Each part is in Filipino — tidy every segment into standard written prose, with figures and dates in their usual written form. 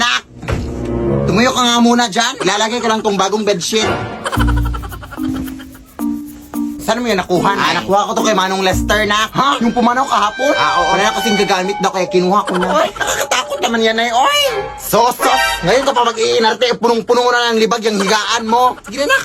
Anak! Tumuyo ka nga muna dyan. Ilalagay ko lang tong bagong bedsheet. Saan mo yun nakuha? Nakuha ko to kay Manong Lester na. Ha? Yung pumanaw kahapon? Oo. Wala na kasing gagamit daw kaya kinuha ko na. Ay, nakakatakot naman yan ay. Oy! Sos! Ngayon ka pa mag-iinarte, punong-puno na ng libag yung higaan mo. Sige na, nak.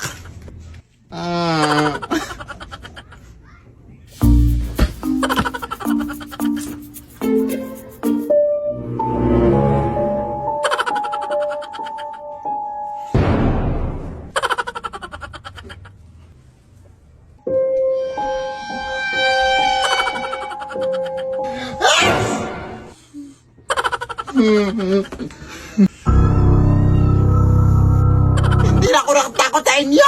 Hindi na ako nakatakot sa inyo!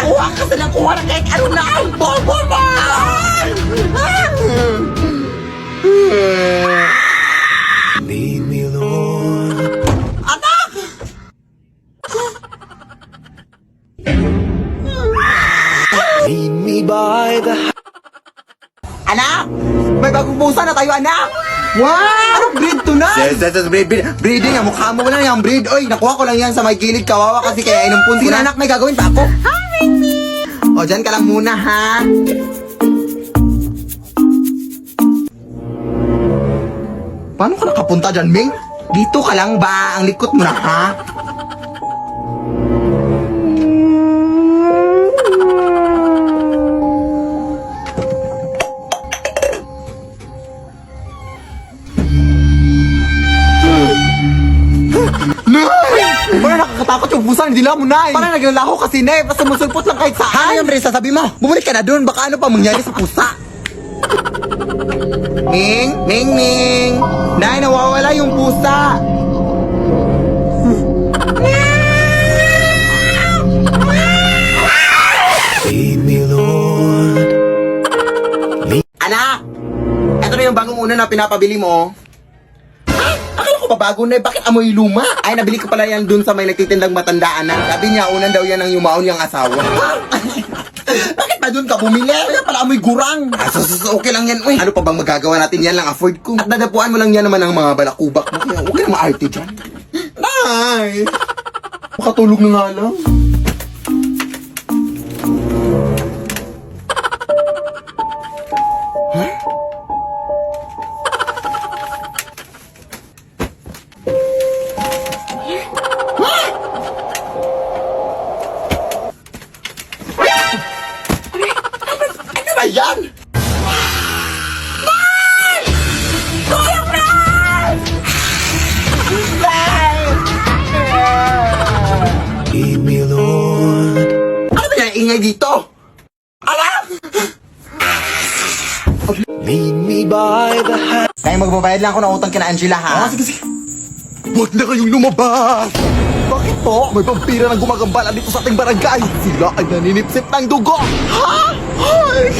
Kuha ka silang kuha na kahit ano na ang bobo mo! Lead me, Lord. Anak! Lead me by the Anak! May bagong pusa na tayo, anak! Wow! Anong breed to na? Breeding, ang mukha mo lang yung breed. Oy, nakuha ko lang yan sa may gilid. Kawawa kasi kaya inumpun ko na. Anak, may gagawin pa ako. O, dyan ka lang muna, ha? Paano ka nakapunta dyan, Ming? Dito ka lang ba? Ang likot mo na, ha? Parang nakakatakot yung pusa, hindi lang mo, Nay. Parang naglalaho kasi, Nay. Basta musulpot lang kahit saan. Ano yung Brisa, sabi mo? Bumalik ka na dun. Baka ano pa mangyari sa pusa. Ming! Ming! Ming! Nay, nawawala yung pusa. Lead me, Lord. Anak! Ito na yung bagong una na pinapabili mo. Akala ko ba bago na? Bakit amoy luma? Ay, nabili ko pala yan dun sa may nagtitindang matandaan na. Sabi niya, unan daw yan ng yumaon yung asawa. Bakit ba dun ka bumili? Kaya pala amoy gurang. Okay lang yan. Uy, ano pa bang magagawa natin? Yan lang afford ko. At dadapuan mo lang yan naman ng mga balakubak mo. Kaya huwag ka na maarte dyan. Nay! Makatulog na nga lang. Ano ba yan? Lead me, Lord. Ano ba yan ingay dito? Alam! Lead me by the hand. Kaya magbabayad lang ako ng utang kina Angela, ha? Sige, sige. Huwag na kayong lumabas! Bakit po? May vampira na gumagambala dito sa ating barangay. Sila ay naninipsip ng dugo. Ha? Ay!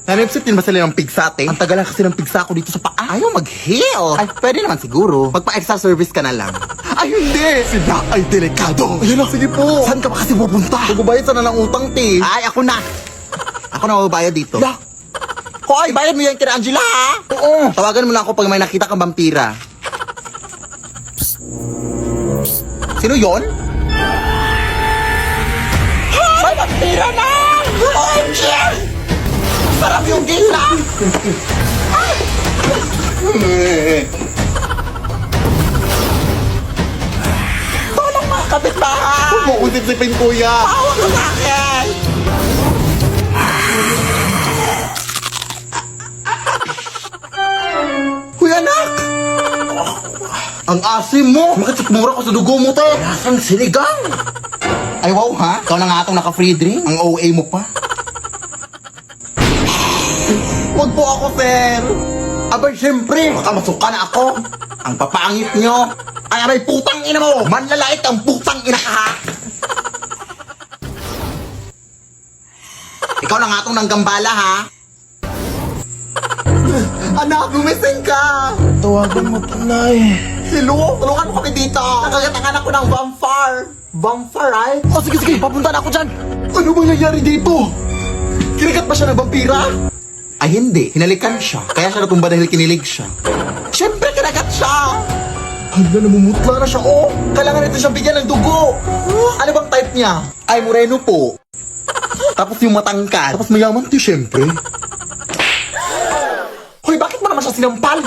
Naninipsip din ba sila ng pigsate? Ang tagal lang kasi ng pigsa ko dito sa paa. Ayaw mag-heal. Ay, pwede naman siguro. Magpa-extra service ka na lang. Ay, hindi! Sila ay delikado. Ayun na, sige po. Saan ka ba kasi pupunta? Magbabayad sana ng utang, te. Ay, ako na. Ako na mababayad dito. La, Hoy, bayad mo yan kina Angela, ha? Oo. Tawagan mo lang ako pag may nakita kang vampira. Sino yon? May vampira na! OMG! Sarap yung gila! Tolong mga kapitbahay! huwag mo usip-sipin, kuya. Hawak ka sa akin! Kuya, anak! Ang asim mo! Makatsikmura ko sa dugo mo, te! Ang sinigang! Ay, wow, ha? Ikaw na nga itong naka-free drink? Ang OA mo pa? Huwag po ako, sir! Abay, siyempre! Makamasuka na ako! Ang papangit nyo! Ay, aray, putang ina mo! Manlalait ang putang ina ka, ha? Ikaw na nga itong nanggambala, ha? Anak, gumising ka! Tawagan mo, tunay. Hello? Tulungan mo kami dito! Nakagatangan ako ng vampire! Vampire, right? Oh, sige, sige. Papunta na ako dyan. Ano mangyayari dito? Kinagat ba siya ng vampira? Ay hindi, hinalikan siya. Kaya siya natumba dahil kinilig siya. Siyempre, kinagat siya! Hala, namumutla na siya, oh! Kailangan nito siya bigyan ng dugo! Ano bang type niya? Ay, moreno po. Tapos yung matangkad. Tapos mayaman to, siyempre. Hoy, bakit mo naman siya sinampal?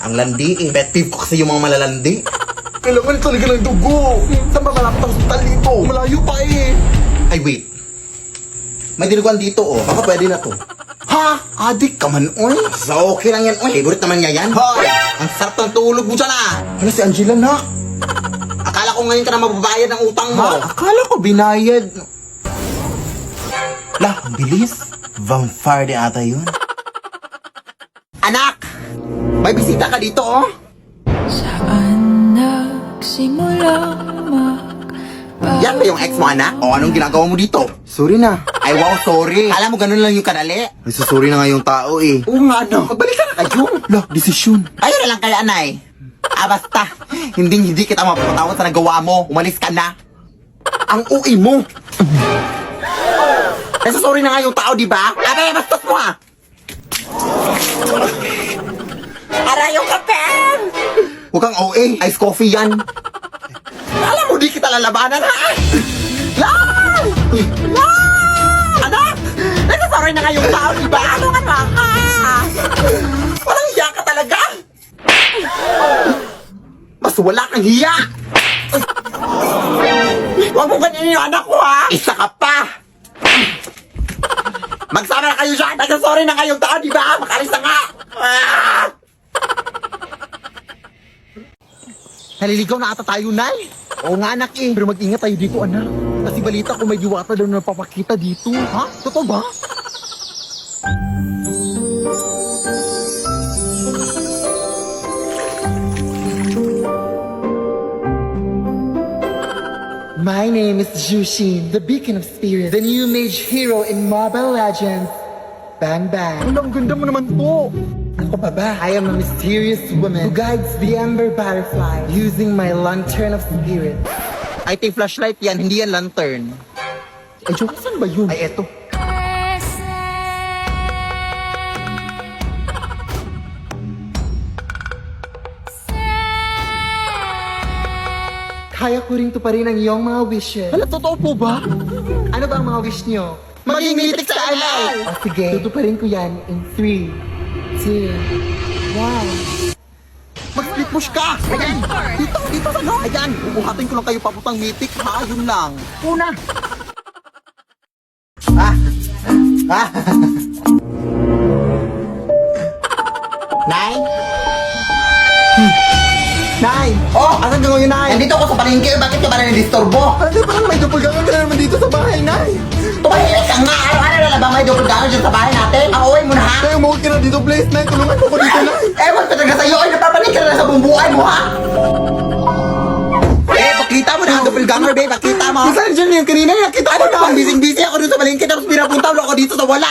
Ang landi eh. Pet peeve ko kasi yung mga malalandi. Kailangan talaga ng dugo. Saan ba malapit ang hospital dito? Malayo pa eh. Ay, wait. May dinuguan dito, oh. Baka pwede na to. Ha? Adik ka man, oy. So, okay lang yan, oy. Favorite naman niya yan. Hoy! Ang sarap ng tulog mo dyan, ah. Hala, si Angela na. Akala ko ngayon ka na mababayad ng utang mo. Ha? Akala ko binayad. Lah, ang bilis. Vampire din ata yun. Anak! May bisita ka dito, oh. Saan nagsimula Yan ba yung ex mo, anak? O anong ginagawa mo dito? Sorry na. Ay, wow, sorry. Kala mo ganun lang yung kadali? Ay, sorry na nga yung tao, eh. Oo nga, ano? Magbalik ka na kayo. Lah, desisyon. Ayun na lang kaya, anay. Basta. Hindi kita mapapatawad sa nagawa mo. Umalis ka na. Ang ui mo. Kasi sorry na nga yung tao, di ba? Abay, bastos mo, ah. Aray yung kape! Huwag kang OA. Ice coffee yan. Alam mo, di kita lalabanan, ha? Lang! Lang! Anak! Nagsasaroy na nga yung tao, di ba? Ano nga ka? Walang hiya ka talaga! Mas wala kang hiya! Huwag mo ganyan yung anak ko, ha? Isa ka pa! Magsama na kayo dyan! Nagsasaroy na kayong tao, di ba? Makalis na nga! Ah! Naliligaw na ata tayo, Nay. Oo nga, anak eh. Pero mag-ingat tayo dito, anak. Kasi balita ko may diwata daw na napapakita dito. Ha? Totoo ba? My name is Jushin, the beacon of spirits, the new mage hero in Mobile Legends. Bang bang. Ang ganda mo naman po. Ako pa ba? I am a mysterious woman who guides the ember butterfly using my lantern of spirit. I think flashlight yan, hindi yan lantern. Ay, joke, saan ba yun? Ay, eto. Kaya ko rin tuparin ang iyong mga wishes. Hala, totoo po ba? Ano ba ang mga wish niyo? Maging mitik sa alay! O sige, tutuparin ko yan in 3, 2, 1. Mag-split push ka! Ayan! Dito sa no! Ayan! Bubuhatin ko lang kayo paputang mitik, ha? Yun lang. Una! Nay? Nay! Oh! Asan ka ngayon, Nay? Nandito ako sa palengke. Bakit ka ba na nadisturbo? Ano parang may doppelganger ka na naman dito sa bahay, Nay? Tumahimik ka nga! Araw-araw na lang ba may doppelganger dyan sa bahay natin? Ang uwi mo na, ha? Nay, umuwi ka na dito, please, Nay. Tulungan mo ko dito, Nay. Ewan ka talaga sa'yo. Ay, napapanik ka na sa bumbuan mo, ha? Pakita mo na ang doppelganger, babe. Pakita mo. Saan dyan yung kanina? Nakita ko na. Busy ako dito sa palengke. Tapos pinapunta mo ako dito sa wala.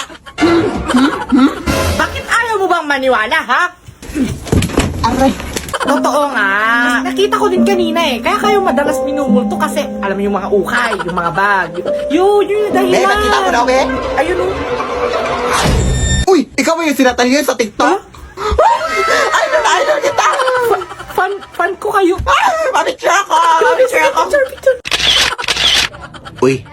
Bakit ayaw mo bang maniwala, ha? Aray. Totoo nga. Nakita ko din kanina eh. Kaya kayo madalas minumulto kasi alam mo yung mga ukay, yung mga bag. Yun yung dahilan. Babe, nakita mo na, babe? Ayun o. Uy, ikaw mo yung sinatalihan sa TikTok? Idol kita! Fan ko kayo. Mapicture ako! Picture. Uy,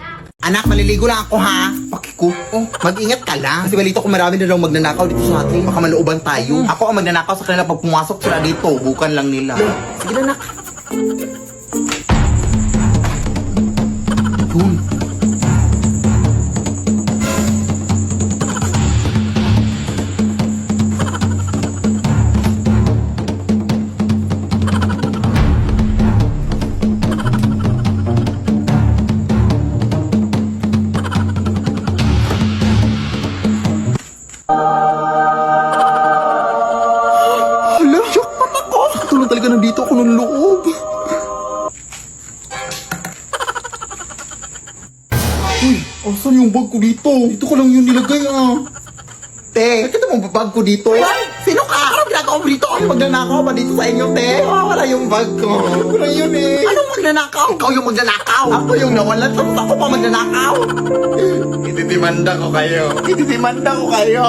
anak, maliligo lang ako, ha? Pakiko. Oh, mag-ingat ka lang. Kasi balito ko marami na daw magnanakaw dito sa atin. Baka malooban tayo. Ako ang magnanakaw sa kanila pag pumasok sila dito. Bukan lang nila. Sige na, anak. Yun. Hala, jackpot ako! Tulong talaga nandito ako ng loob. Uy, asan yung bag ko dito? Dito ko lang yun nilagay, ah. Te, nakita mo ba bag ko dito? Sino ka? Anong ginagawa magnanakaw dito. Ay, magnanakaw ba dito sa inyo, te? Wala yung bag ko. Wala yun eh. Anong magnanakaw? Ikaw yung magnanakaw. Ako yung nawalan. Tapos ako pa magnanakaw. Ititimanda ko kayo. Ititimanda ko kayo.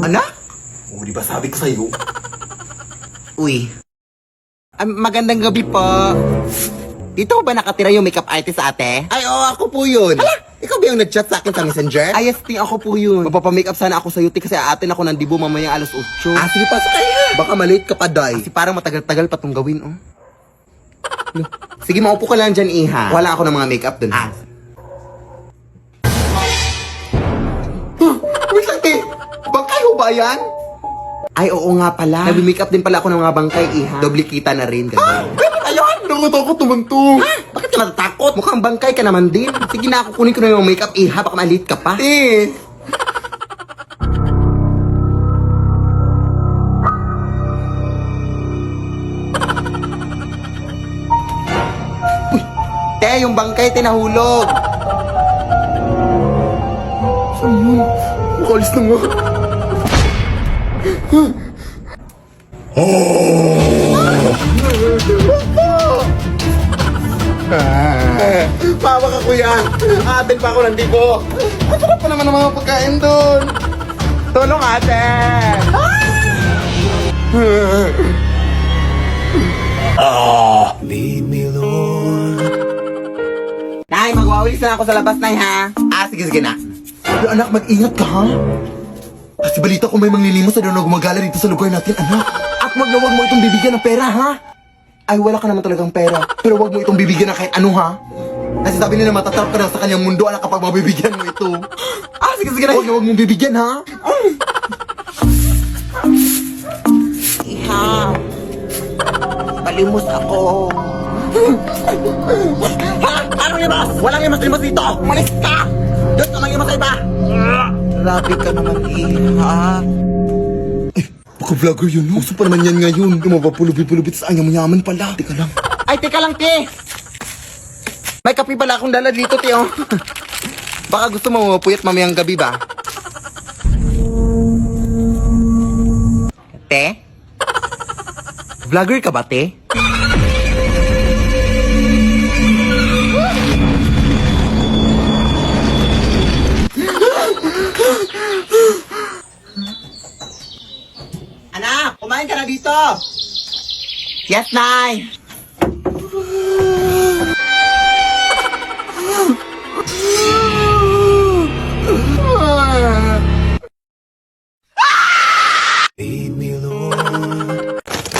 Anak? Oh, di ba sabi ko sa'yo? Uy. Magandang gabi po. Dito ba nakatira yung makeup artist ate? Ay, oo, ako po yun. Hala, ikaw ba yung nag-chat sa akin sa messenger? Ay, yes, ako po yun. Magpapamakeup sana ako sa'yo, kasi aatin ako ng dibo mamaya alas 8. Ah, sige, pasok kayo. Baka malate ka pa, day. Kasi parang matagal-tagal pa itong gawin, oh. Sige, maupo ka lang dyan, iha. Wala ako ng mga makeup dun. Ah. Wait lang, te. Bangkay ho ba yan? Ay, oo nga pala. Nag-makeup din pala ako ng mga bangkay, iha. Doble kita na rin. Ganun. Ayun! Nakutakot naman to. Ha? Bakit ka natatakot? Mukhang bangkay ka naman din. Sige na, kukunin ko na yung makeup, iha. Baka malit ka pa. Eh. Uy! Te, yung bangkay, tinahulog. Saan yun? Makalis na nga. Pawa ka, kuya. Atin pa ako ng dibo. Masarap pa naman ang mga pagkain doon. Tulong, ate. Lead me, Lord. Nay, magwawalis na ako sa labas, Nay, ha? Ah, sige na. Pero anak, mag-ingat ka, ha? Kasi balita ko may manglilimos na doon na gumagala dito sa lugar natin, anak. At wag mo itong bibigyan ng pera, ha? Ay, wala ka naman talagang pera. Pero wag mo itong bibigyan ng kahit ano, ha? Kasi sabi nila matatarap ka na sa kanyang mundo, anak, kapag mabibigyan mo ito. Ah, sige na. Wag mong bibigyan, ha? Iha. Palimos ako. Ha? Ano limas? Walang limas dito! Umalis ka! Doon ka mag-imas sa iba! Grabe ka naman, iha. Baka vlogger yun, no? Uso pa naman yan ngayon. Yung mapapulubit-pulubit sa kanya, mayaman pala. Teka lang. Ay, teka lang, te! May kape pala akong dala dito, te, oh. Baka gusto mo mapuyat mamayang gabi ba? Te? Vlogger ka ba, te? Anak, kumain ka na dito. Yes, Nay. Lead me, Lord.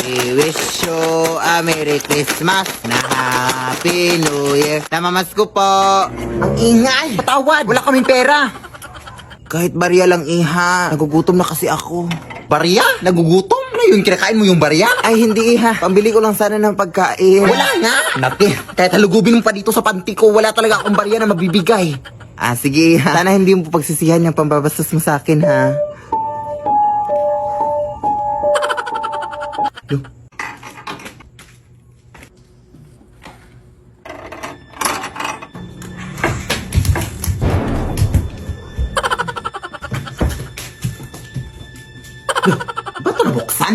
We wish you a Merry Christmas na Happy New Year. Namamasko po. Ang ingay. Patawad. Wala kaming pera. Kahit barya lang, iha. Nagugutom na kasi ako. Barya? Nagugutom? Ano yun? Kinakain mo yung barya? Ay, hindi, iha. Pambili ko lang sana ng pagkain. Wala nga. Naki, kahit halugubin mo pa dito sa panty ko, wala talaga akong barya na mabibigay. Ah, sige, iha. Sana hindi mo pagsisihan yung pambabastos mo sa akin, ha? Ba't ito nabuksan?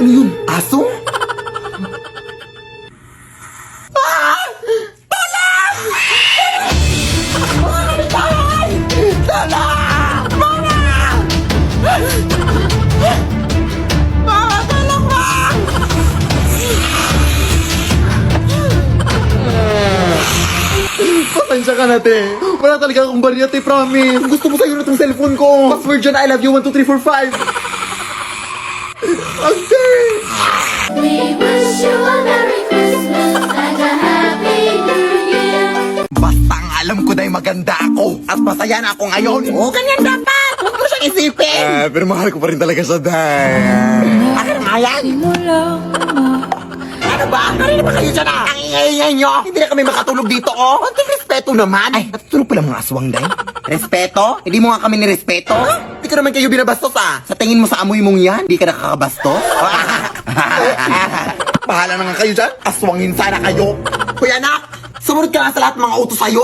Ano yun? Aso? Ah! Tulong! Mga kapitbahay! Tulong! Mga tulong ba? Pasensya ka na, te. Wala talaga akong barya, te, promise. Gusto mo sa'yo na itong cellphone ko. Password dyan, I love you, 1, 2, 3, 4, 5. Ate! We wish you a Merry Christmas and a Happy New Year. Basta ang alam ko dahil maganda ako at masaya na ako ngayon. Oo, ganyan dapat. Huwag mo siyang isipin. Pero mahal ko pa rin talaga siya, Day. Akin nga yan. Simulang Ano ba? Kanina ba kayo dyan ah? Ang ingay nyo. Hindi na kami makatulog dito, oh. Konting respeto naman. Ay, natutulog pala mga aswang, Day. Respeto? Hindi mo nga kami nirespeto? Hindi ko naman kayo binabastos, ah. Sa tingin mo sa amoy mong yan, hindi ka nakakabastos? Bahala na nga kayo dyan. Aswangin sana kayo. Kuya anak, sumunod ka na sa lahat ng mga utos sa'yo.